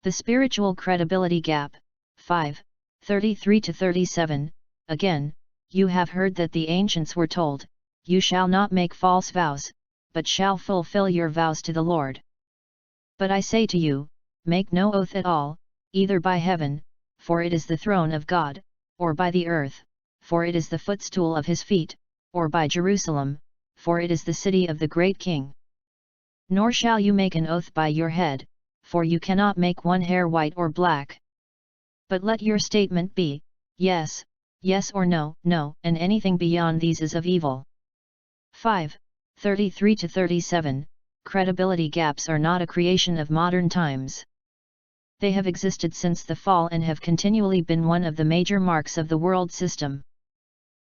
The spiritual credibility gap. 5. 33-37. Again, you have heard that the ancients were told, "You shall not make false vows, but shall fulfill your vows to the Lord." But I say to you, make no oath at all, either by heaven, for it is the throne of God, or by the earth, for it is the footstool of his feet, or by Jerusalem, for it is the city of the great King. Nor shall you make an oath by your head, for you cannot make one hair white or black. But let your statement be, yes, yes, or no, no, and anything beyond these is of evil. 5. 33-37. Credibility gaps are not a creation of modern times. They have existed since the fall and have continually been one of the major marks of the world system.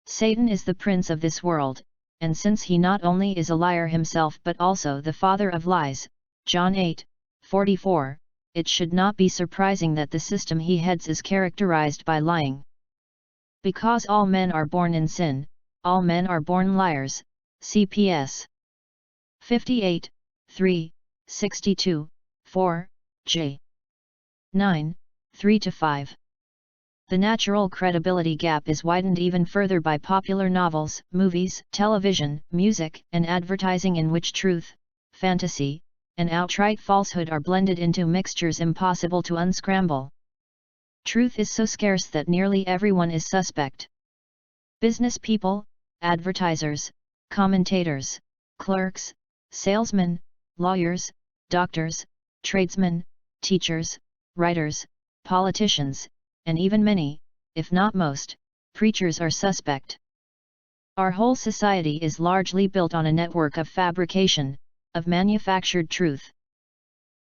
Satan is the prince of this world, and since he not only is a liar himself but also the father of lies, John 8:44, it should not be surprising that the system he heads is characterized by lying. Because all men are born in sin, all men are born liars. CPS 58:3, 62:4, J. 9, 3-5. The natural credibility gap is widened even further by popular novels, movies, television, music, and advertising in which truth, fantasy, and outright falsehood are blended into mixtures impossible to unscramble. Truth is so scarce that nearly everyone is suspect. Business people, advertisers, commentators, clerks, salesmen, lawyers, doctors, tradesmen, teachers, writers, politicians, and even many, if not most, preachers are suspect. Our whole society is largely built on a network of fabrication, of manufactured truth.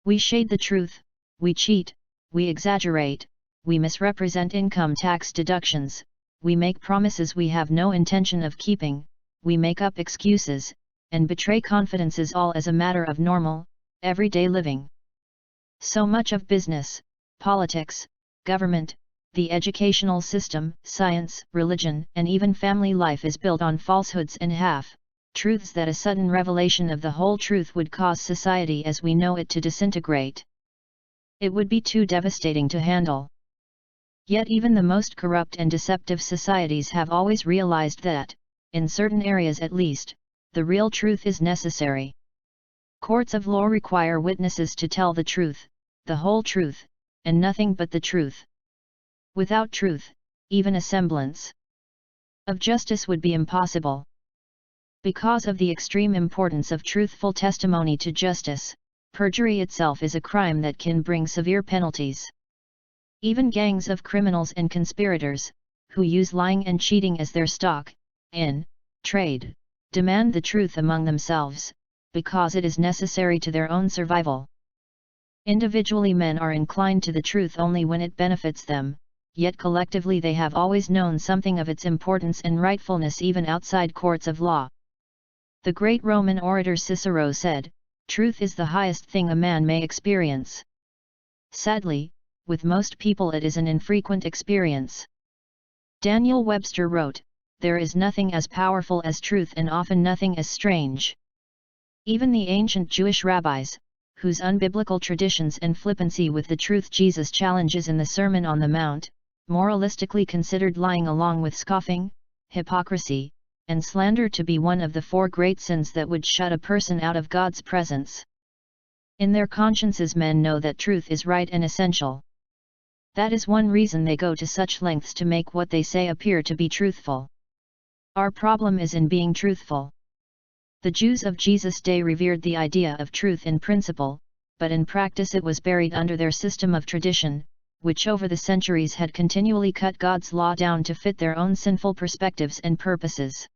We shade the truth, we cheat, we exaggerate, we misrepresent income tax deductions, we make promises we have no intention of keeping, we make up excuses, and betray confidences, all as a matter of normal, everyday living. So much of business, politics, government, the educational system, science, religion, and even family life is built on falsehoods and half-truths that a sudden revelation of the whole truth would cause society as we know it to disintegrate. It would be too devastating to handle. Yet even the most corrupt and deceptive societies have always realized that, in certain areas at least, the real truth is necessary. Courts of law require witnesses to tell the truth, the whole truth, and nothing but the truth. Without truth, even a semblance of justice would be impossible. Because of the extreme importance of truthful testimony to justice, perjury itself is a crime that can bring severe penalties. Even gangs of criminals and conspirators, who use lying and cheating as their stock in trade, demand the truth among themselves, because it is necessary to their own survival. Individually, men are inclined to the truth only when it benefits them, yet collectively they have always known something of its importance and rightfulness even outside courts of law. The great Roman orator Cicero said, "Truth is the highest thing a man may experience." Sadly, with most people it is an infrequent experience. Daniel Webster wrote, "There is nothing as powerful as truth and often nothing as strange." Even the ancient Jewish rabbis, whose unbiblical traditions and flippancy with the truth Jesus challenges in the Sermon on the Mount, moralistically considered lying along with scoffing, hypocrisy, and slander to be one of the four great sins that would shut a person out of God's presence. In their consciences men know that truth is right and essential. That is one reason they go to such lengths to make what they say appear to be truthful. Our problem is in being truthful. The Jews of Jesus' day revered the idea of truth in principle, but in practice it was buried under their system of tradition, which over the centuries had continually cut God's law down to fit their own sinful perspectives and purposes.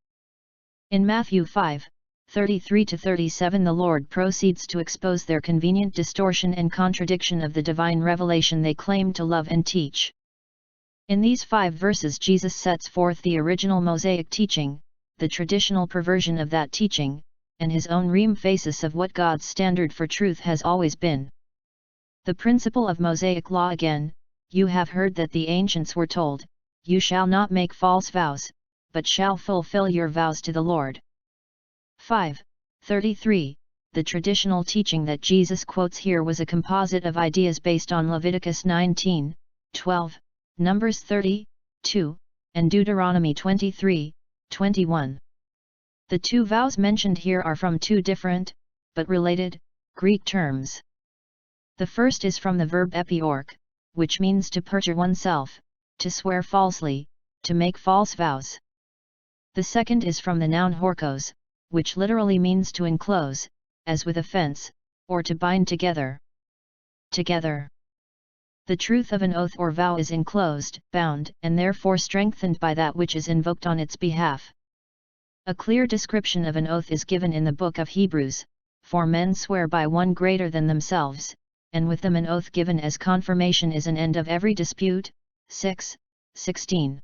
In Matthew 5:33-37 the Lord proceeds to expose their convenient distortion and contradiction of the divine revelation they claim to love and teach. In these 5 verses Jesus sets forth the original Mosaic teaching, the traditional perversion of that teaching, and his own re-emphasis of what God's standard for truth has always been. The principle of Mosaic law again, "You have heard that the ancients were told, 'You shall not make false vows, but shall fulfill your vows to the Lord.'" 5:33, the traditional teaching that Jesus quotes here was a composite of ideas based on Leviticus 19, 12, Numbers 30, 2, and Deuteronomy 23, 21. The two vows mentioned here are from two different, but related, Greek terms. The first is from the verb epiork, which means to perjure oneself, to swear falsely, to make false vows. The second is from the noun horkos, which literally means to enclose, as with a fence, or to bind together. Together. The truth of an oath or vow is enclosed, bound, and therefore strengthened by that which is invoked on its behalf. A clear description of an oath is given in the book of Hebrews, for men swear by one greater than themselves, and with them an oath given as confirmation is an end of every dispute. 6:16.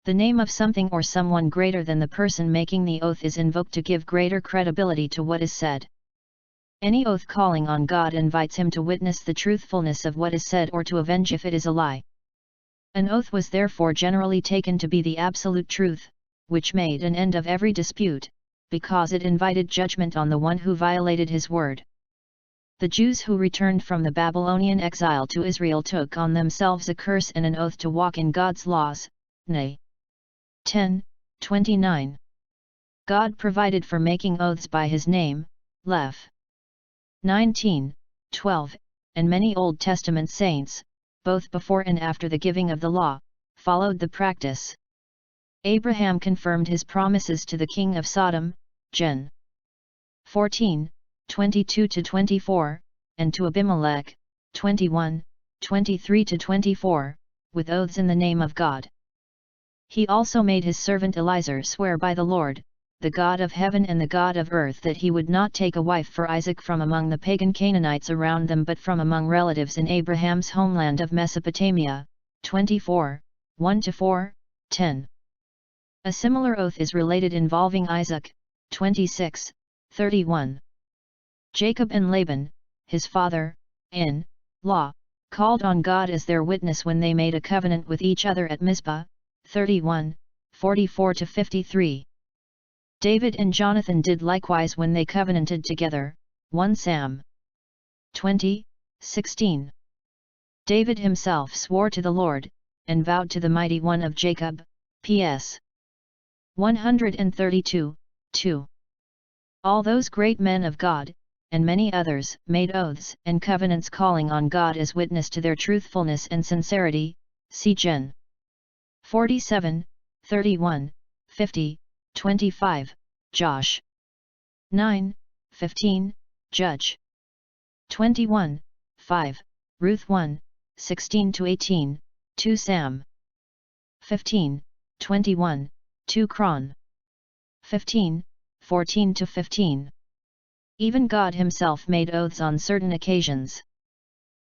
The name of something or someone greater than the person making the oath is invoked to give greater credibility to what is said. Any oath calling on God invites him to witness the truthfulness of what is said or to avenge if it is a lie. An oath was therefore generally taken to be the absolute truth, which made an end of every dispute, because it invited judgment on the one who violated his word. The Jews who returned from the Babylonian exile to Israel took on themselves a curse and an oath to walk in God's laws. Nay. 10:29. God provided for making oaths by his name, Lev. 19:12, and many Old Testament saints, both before and after the giving of the law, followed the practice. Abraham confirmed his promises to the king of Sodom, Gen. 14:22-24, and to Abimelech, 21:23-24, with oaths in the name of God. He also made his servant Eliezer swear by the Lord, the God of heaven and the God of earth, that he would not take a wife for Isaac from among the pagan Canaanites around them but from among relatives in Abraham's homeland of Mesopotamia. 24:1-4, 10. A similar oath is related involving Isaac. 26:31. Jacob and Laban, his father-in-law, called on God as their witness when they made a covenant with each other at Mizpah. 31:44-53. David and Jonathan did likewise when they covenanted together. 1 Sam. 20:16. David himself swore to the Lord, and vowed to the Mighty One of Jacob. Ps. 132:2. All those great men of God, and many others, made oaths and covenants calling on God as witness to their truthfulness and sincerity. See Gen. 47, 31, 50, 25, Josh 9, 15, Judge 21, 5, Ruth 1, 16-18, 2 Sam 15, 21, 2 Chron 15, 14-15. Even God himself made oaths on certain occasions.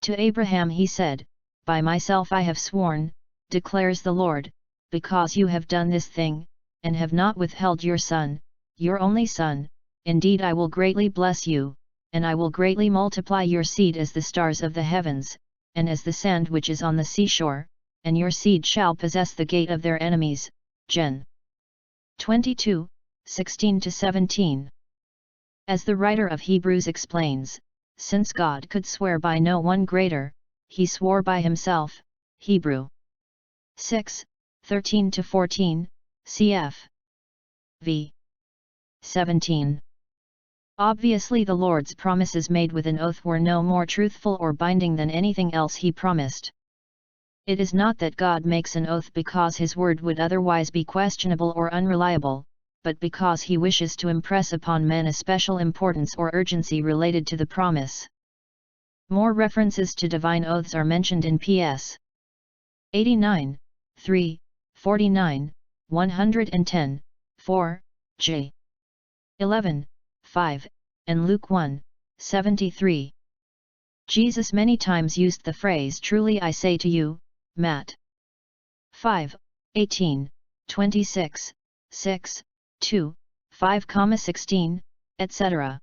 To Abraham he said, "By myself I have sworn, declares the Lord, because you have done this thing, and have not withheld your son, your only son, indeed I will greatly bless you, and I will greatly multiply your seed as the stars of the heavens, and as the sand which is on the seashore, and your seed shall possess the gate of their enemies." Gen. 22, 16-17. As the writer of Hebrews explains, since God could swear by no one greater, he swore by himself. Hebrew 6, 13-14, cf. v. 17. Obviously the Lord's promises made with an oath were no more truthful or binding than anything else he promised. It is not that God makes an oath because his word would otherwise be questionable or unreliable, but because he wishes to impress upon men a special importance or urgency related to the promise. More references to divine oaths are mentioned in Ps. 89, 3, 49, 110, 4, J. 11, 5, and Luke 1, 73. Jesus many times used the phrase "truly I say to you," Matt. 5, 18, 26, 6, 2, 5,16, etc.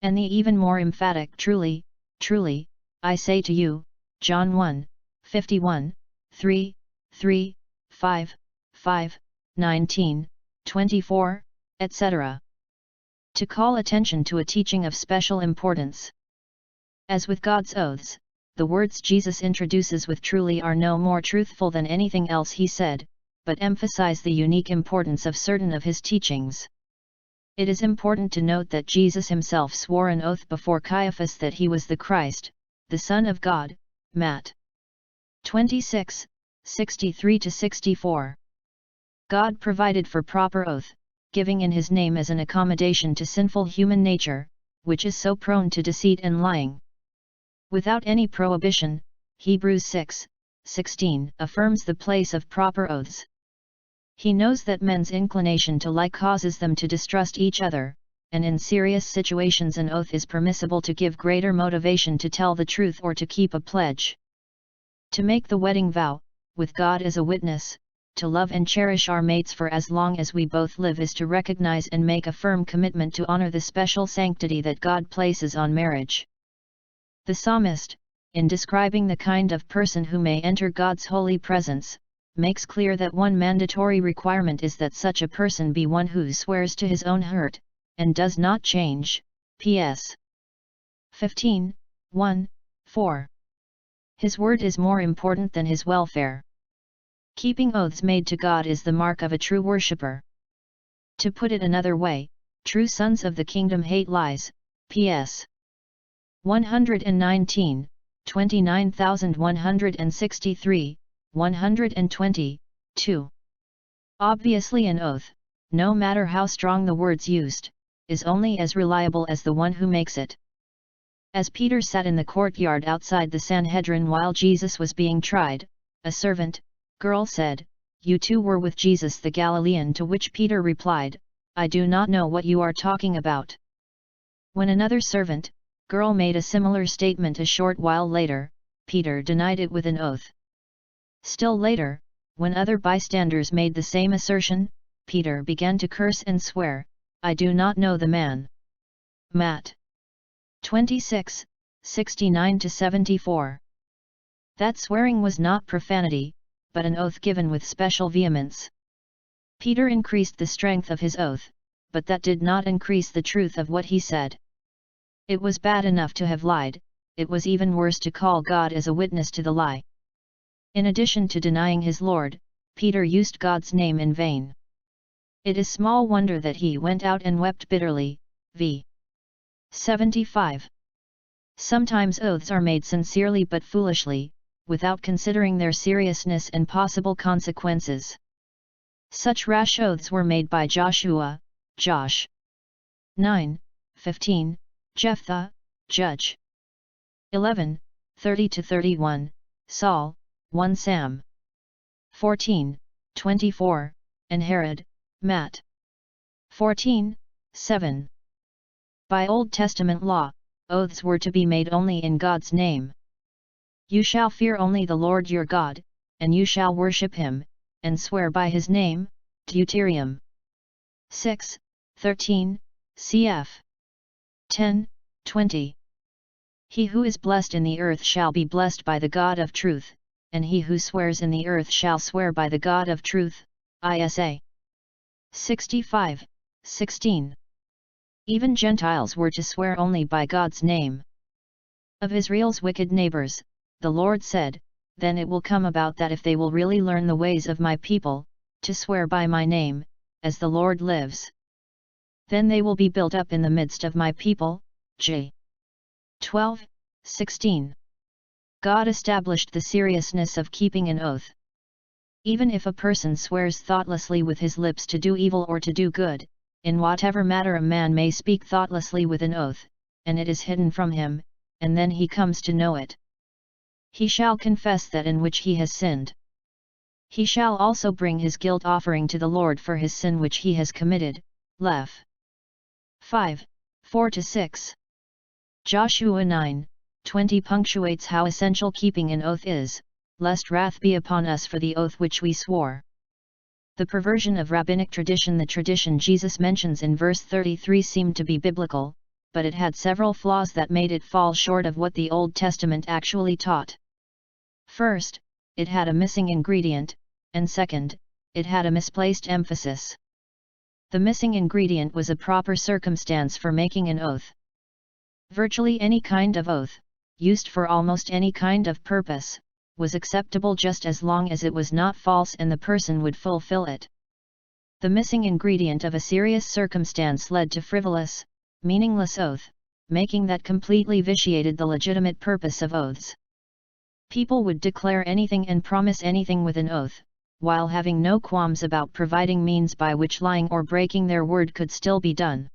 And the even more emphatic "truly, truly, I say to you," John 1, 51, 3, 3, 5, 5, 19, 24, etc. To call attention to a teaching of special importance. As with God's oaths, the words Jesus introduces with truly are no more truthful than anything else he said, but emphasize the unique importance of certain of his teachings. It is important to note that Jesus himself swore an oath before Caiaphas that he was the Christ, the Son of God, Matt. 26, 63-64. God provided for proper oath, giving in his name as an accommodation to sinful human nature, which is so prone to deceit and lying. Without any prohibition, Hebrews 6:16 affirms the place of proper oaths. He knows that men's inclination to lie causes them to distrust each other, and in serious situations an oath is permissible to give greater motivation to tell the truth or to keep a pledge. To make the wedding vow, with God as a witness, to love and cherish our mates for as long as we both live is to recognize and make a firm commitment to honor the special sanctity that God places on marriage. The psalmist, in describing the kind of person who may enter God's holy presence, makes clear that one mandatory requirement is that such a person be one who swears to his own hurt, and does not change. Ps. 15:1-4. His word is more important than his welfare. Keeping oaths made to God is the mark of a true worshipper. To put it another way, true sons of the kingdom hate lies. Ps. 119, 29163, 120, 2. Obviously an oath, no matter how strong the words used, is only as reliable as the one who makes it. As Peter sat in the courtyard outside the Sanhedrin while Jesus was being tried, a servant girl said, "You too were with Jesus the Galilean," to which Peter replied, "I do not know what you are talking about." When another servant girl made a similar statement a short while later, Peter denied it with an oath. Still later, when other bystanders made the same assertion, Peter began to curse and swear, "I do not know the man." Matt. 26, 69-74. That swearing was not profanity, but an oath given with special vehemence. Peter increased the strength of his oath, but that did not increase the truth of what he said. It was bad enough to have lied, it was even worse to call God as a witness to the lie. In addition to denying his Lord, Peter used God's name in vain. It is small wonder that he went out and wept bitterly. V. 75. Sometimes oaths are made sincerely but foolishly, without considering their seriousness and possible consequences. Such rash oaths were made by Joshua, Josh. 9:15, Jephthah, Judge. 11:30-31, Saul, 1 Sam. 14:24, and Herod, Matt. 14:7. By Old Testament law, oaths were to be made only in God's name. You shall fear only the Lord your God, and you shall worship him, and swear by his name. Deuteronomy 6:13, cf. 10:20. He who is blessed in the earth shall be blessed by the God of truth, and he who swears in the earth shall swear by the God of truth. Isa. 65:16. Even Gentiles were to swear only by God's name. Of Israel's wicked neighbors, the Lord said, "Then it will come about that if they will really learn the ways of my people, to swear by my name, as the Lord lives, then they will be built up in the midst of my people." J. 12:16. God established the seriousness of keeping an oath. Even if a person swears thoughtlessly with his lips to do evil or to do good, in whatever matter a man may speak thoughtlessly with an oath, and it is hidden from him, and then he comes to know it, he shall confess that in which he has sinned. He shall also bring his guilt offering to the Lord for his sin which he has committed. Leph. 5:4-6. Joshua 9:20 punctuates how essential keeping an oath is, lest wrath be upon us for the oath which we swore. The perversion of rabbinic tradition. The tradition Jesus mentions in verse 33 seemed to be biblical, but it had several flaws that made it fall short of what the Old Testament actually taught. First, it had a missing ingredient, and second, it had a misplaced emphasis. The missing ingredient was a proper circumstance for making an oath. Virtually any kind of oath, used for almost any kind of purpose, was acceptable just as long as it was not false and the person would fulfill it. The missing ingredient of a serious circumstance led to frivolous, meaningless oath, making that completely vitiated the legitimate purpose of oaths. People would declare anything and promise anything with an oath, while having no qualms about providing means by which lying or breaking their word could still be done.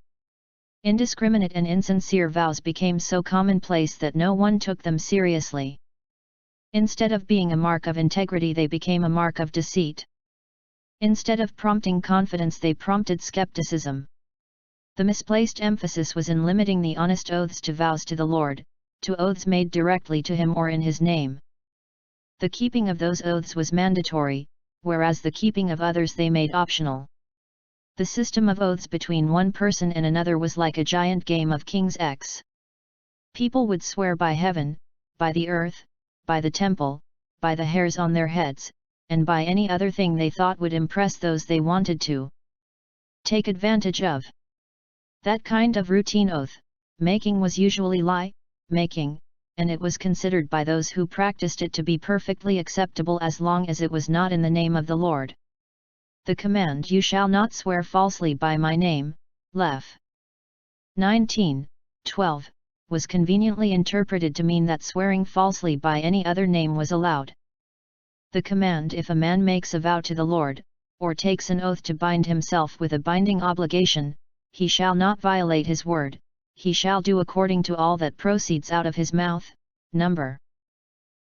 Indiscriminate and insincere vows became so commonplace that no one took them seriously. Instead of being a mark of integrity, they became a mark of deceit. Instead of prompting confidence, they prompted skepticism. The misplaced emphasis was in limiting the honest oaths to vows to the Lord, to oaths made directly to Him or in His name. The keeping of those oaths was mandatory, whereas the keeping of others they made optional. The system of oaths between one person and another was like a giant game of King's X. People would swear by heaven, by the earth, by the temple, by the hairs on their heads, and by any other thing they thought would impress those they wanted to take advantage of. That kind of routine oath-making was usually lie-making, and it was considered by those who practiced it to be perfectly acceptable as long as it was not in the name of the Lord. The command, "You shall not swear falsely by my name," Lef. 19:12, was conveniently interpreted to mean that swearing falsely by any other name was allowed. The command, "If a man makes a vow to the Lord, or takes an oath to bind himself with a binding obligation, he shall not violate his word, he shall do according to all that proceeds out of his mouth," Number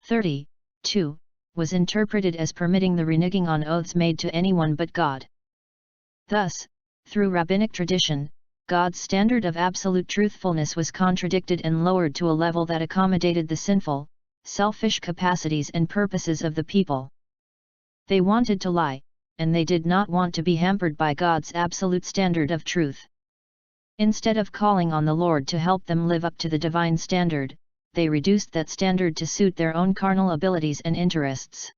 30:2, was interpreted as permitting the reneging on oaths made to anyone but God. Thus, through rabbinic tradition, God's standard of absolute truthfulness was contradicted and lowered to a level that accommodated the sinful, selfish capacities and purposes of the people. They wanted to lie, and they did not want to be hampered by God's absolute standard of truth. Instead of calling on the Lord to help them live up to the divine standard, they reduced that standard to suit their own carnal abilities and interests.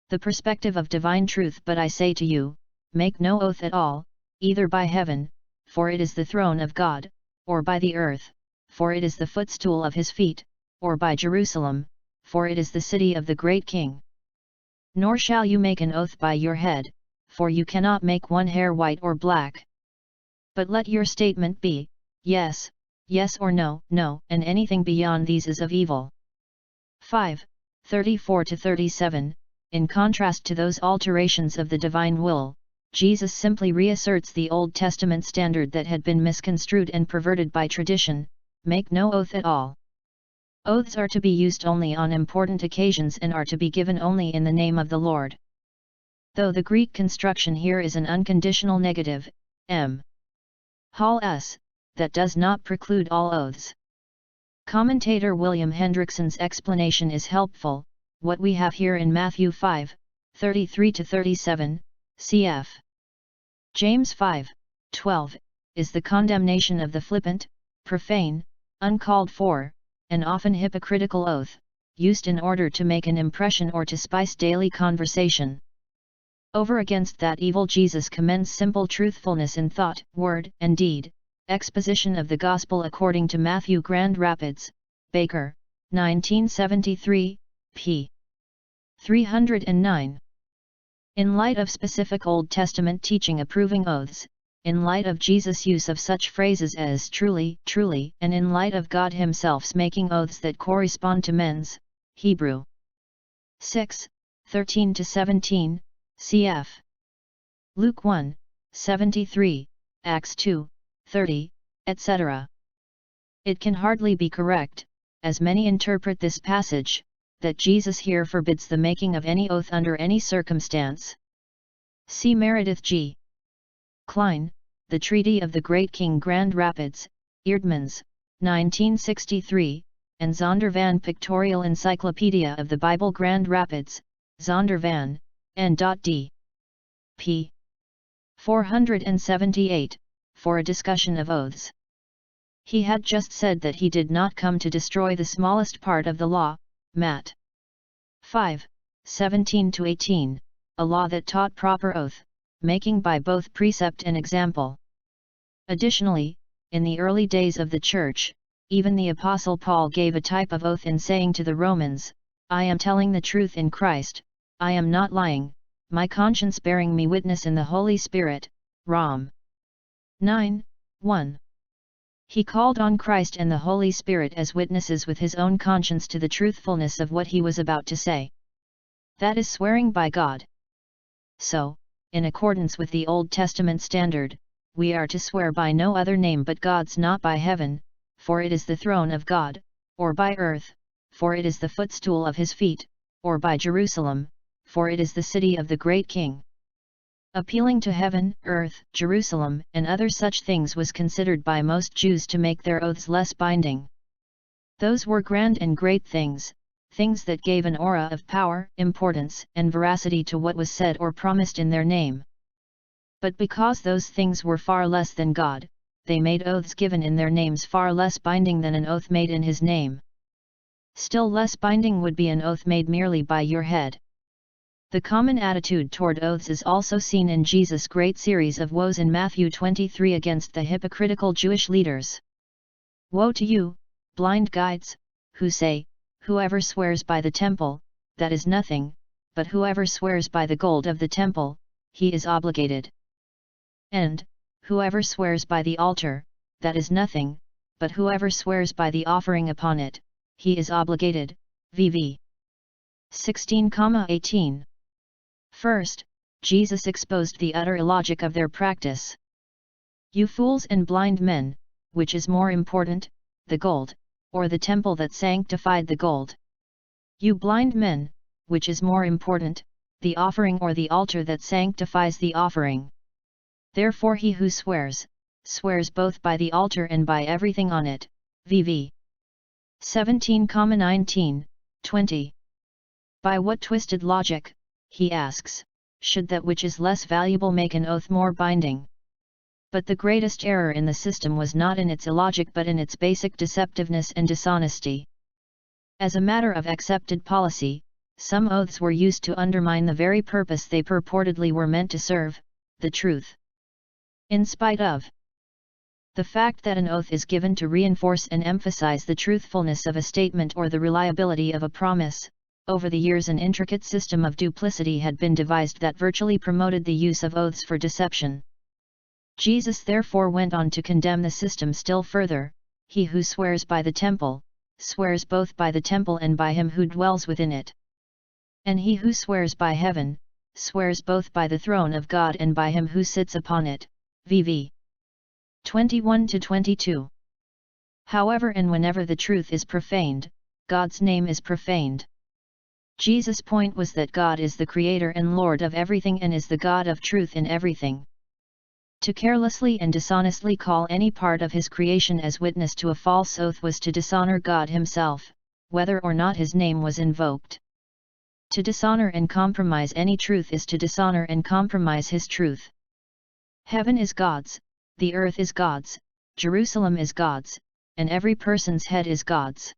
The perspective of divine truth: "But I say to you, make no oath at all, either by heaven, for it is the throne of God, or by the earth, for it is the footstool of His feet, or by Jerusalem, for it is the city of the great King. Nor shall you make an oath by your head, for you cannot make one hair white or black. But let your statement be, yes, yes, or no, no, and anything beyond these is of evil." 5:34-37. In contrast to those alterations of the divine will, Jesus simply reasserts the Old Testament standard that had been misconstrued and perverted by tradition: make no oath at all. Oaths are to be used only on important occasions and are to be given only in the name of the Lord. Though the Greek construction here is an unconditional negative, m. Hall s, that does not preclude all oaths. Commentator William Hendrickson's explanation is helpful. What we have here in Matthew 5:33-37, cf. James 5:12, is the condemnation of the flippant, profane, uncalled for, and often hypocritical oath, used in order to make an impression or to spice daily conversation. Over against that evil Jesus commends simple truthfulness in thought, word, and deed. Exposition of the Gospel according to Matthew, Grand Rapids, Baker, 1973, p. 309. In light of specific Old Testament teaching approving oaths, in light of Jesus' use of such phrases as truly, truly, and in light of God Himself's making oaths that correspond to men's, Hebrew 6:13-17, cf. Luke 1:73, Acts 2:30, etc. It can hardly be correct, as many interpret this passage, that Jesus here forbids the making of any oath under any circumstance. See Meredith G. Klein, The Treaty of the Great King, Grand Rapids, Eerdmans, 1963, and Zondervan, Pictorial Encyclopedia of the Bible, Grand Rapids, Zondervan, N.D. p. 478, for a discussion of oaths. He had just said that he did not come to destroy the smallest part of the law, Matt. 5:17-18, a law that taught proper oath, making by both precept and example. Additionally, in the early days of the Church, even the Apostle Paul gave a type of oath in saying to the Romans, "I am telling the truth in Christ, I am not lying, my conscience bearing me witness in the Holy Spirit." Rom. 9:1. He called on Christ and the Holy Spirit as witnesses with his own conscience to the truthfulness of what he was about to say. That is swearing by God. So, in accordance with the Old Testament standard, we are to swear by no other name but God's, not by heaven, for it is the throne of God, or by earth, for it is the footstool of his feet, or by Jerusalem, for it is the city of the great King. Appealing to heaven, earth, Jerusalem, and other such things was considered by most Jews to make their oaths less binding. Those were grand and great things, things that gave an aura of power, importance, and veracity to what was said or promised in their name. But because those things were far less than God, they made oaths given in their names far less binding than an oath made in his name. Still less binding would be an oath made merely by your head. The common attitude toward oaths is also seen in Jesus' great series of woes in Matthew 23 against the hypocritical Jewish leaders. Woe to you, blind guides, who say, "Whoever swears by the temple, that is nothing, but whoever swears by the gold of the temple, he is obligated. And, whoever swears by the altar, that is nothing, but whoever swears by the offering upon it, he is obligated." VV 16:18. First, Jesus exposed the utter illogic of their practice. "You fools and blind men, which is more important, the gold, or the temple that sanctified the gold? You blind men, which is more important, the offering or the altar that sanctifies the offering? Therefore he who swears, swears both by the altar and by everything on it." VV 17:19, 20. By what twisted logic, he asks, should that which is less valuable make an oath more binding? But the greatest error in the system was not in its illogic but in its basic deceptiveness and dishonesty. As a matter of accepted policy, some oaths were used to undermine the very purpose they purportedly were meant to serve, the truth. In spite of the fact that an oath is given to reinforce and emphasize the truthfulness of a statement or the reliability of a promise, over the years an intricate system of duplicity had been devised that virtually promoted the use of oaths for deception. Jesus therefore went on to condemn the system still further. "He who swears by the temple, swears both by the temple and by him who dwells within it. And he who swears by heaven, swears both by the throne of God and by him who sits upon it." VV 21-22. However and whenever the truth is profaned, God's name is profaned. Jesus' point was that God is the Creator and Lord of everything and is the God of truth in everything. To carelessly and dishonestly call any part of his creation as witness to a false oath was to dishonor God himself, whether or not his name was invoked. To dishonor and compromise any truth is to dishonor and compromise his truth. Heaven is God's, the earth is God's, Jerusalem is God's, and every person's head is God's.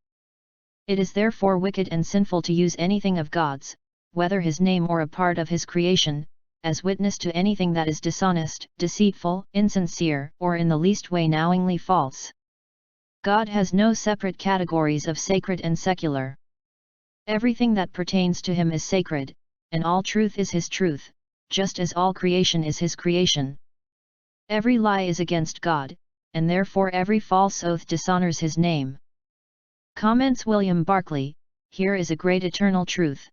It is therefore wicked and sinful to use anything of God's, whether his name or a part of his creation, as witness to anything that is dishonest, deceitful, insincere, or in the least way knowingly false. God has no separate categories of sacred and secular. Everything that pertains to him is sacred, and all truth is his truth, just as all creation is his creation. Every lie is against God, and therefore every false oath dishonors his name. Comments William Barclay, "Here is a great eternal truth.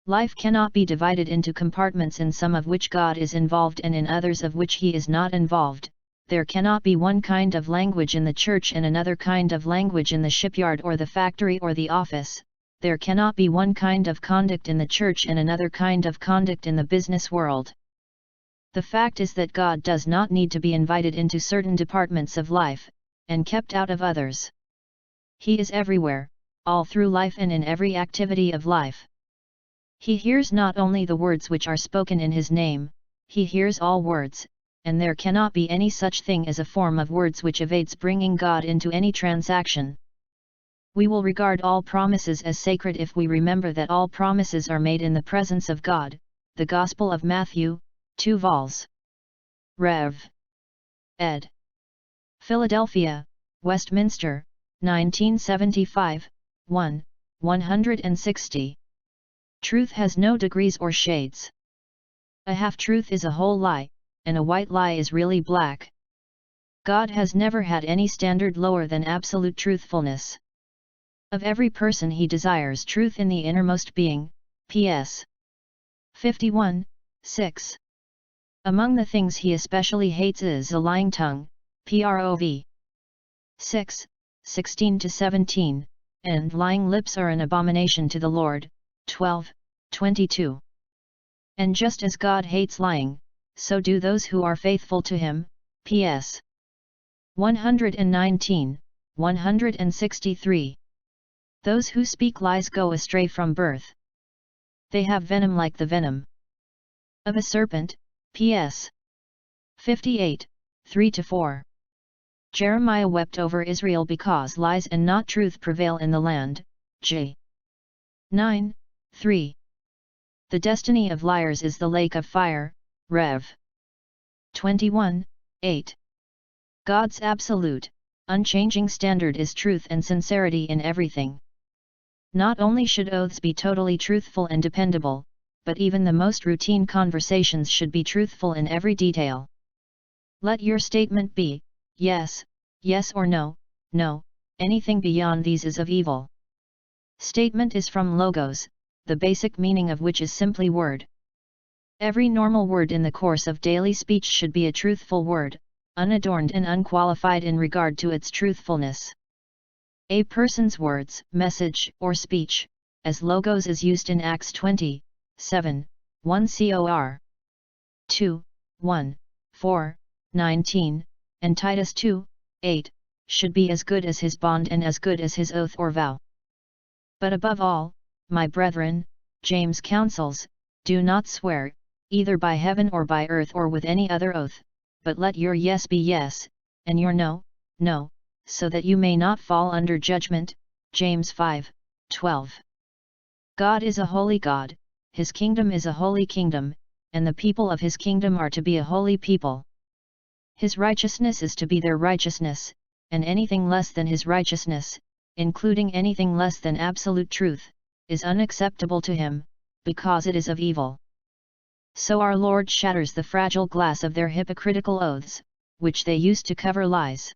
Life cannot be divided into compartments in some of which God is involved and in others of which he is not involved. There cannot be one kind of language in the church and another kind of language in the shipyard or the factory or the office. There cannot be one kind of conduct in the church and another kind of conduct in the business world. The fact is that God does not need to be invited into certain departments of life, and kept out of others. He is everywhere, all through life and in every activity of life. He hears not only the words which are spoken in his name, he hears all words, and there cannot be any such thing as a form of words which evades bringing God into any transaction. We will regard all promises as sacred if we remember that all promises are made in the presence of God. The Gospel of Matthew 2 vols. Rev. ed. Philadelphia, Westminster, 1975, 1, 160. Truth has no degrees or shades. A half-truth is a whole lie, and a white lie is really black. God has never had any standard lower than absolute truthfulness. Of every person he desires truth in the innermost being, ps. 51, 6. Among the things he especially hates is a lying tongue, prov. 6, 16-17, and lying lips are an abomination to the Lord, 12, 22. And just as God hates lying, so do those who are faithful to him, ps. 119, 163. Those who speak lies go astray from birth. They have venom like the venom of a serpent, ps. 58, 3-4. Jeremiah wept over Israel because lies and not truth prevail in the land, J. 9, 3. The destiny of liars is the lake of fire, Rev. 21, 8. God's absolute, unchanging standard is truth and sincerity in everything. Not only should oaths be totally truthful and dependable, but even the most routine conversations should be truthful in every detail. Let your statement be, yes, yes or no, no, anything beyond these is of evil. Statement is from logos, the basic meaning of which is simply word. Every normal word in the course of daily speech should be a truthful word, unadorned and unqualified in regard to its truthfulness. A person's words, message, or speech, as logos is used in Acts 20, 7, 1 Cor. 2, 1, 4, 19, and Titus 2, 8, should be as good as his bond and as good as his oath or vow. But above all, my brethren, James counsels, do not swear, either by heaven or by earth or with any other oath, but let your yes be yes, and your no, no, so that you may not fall under judgment, James 5, 12. God is a holy God, his kingdom is a holy kingdom, and the people of his kingdom are to be a holy people. His righteousness is to be their righteousness, and anything less than his righteousness, including anything less than absolute truth, is unacceptable to him, because it is of evil. So our Lord shatters the fragile glass of their hypocritical oaths, which they use to cover lies.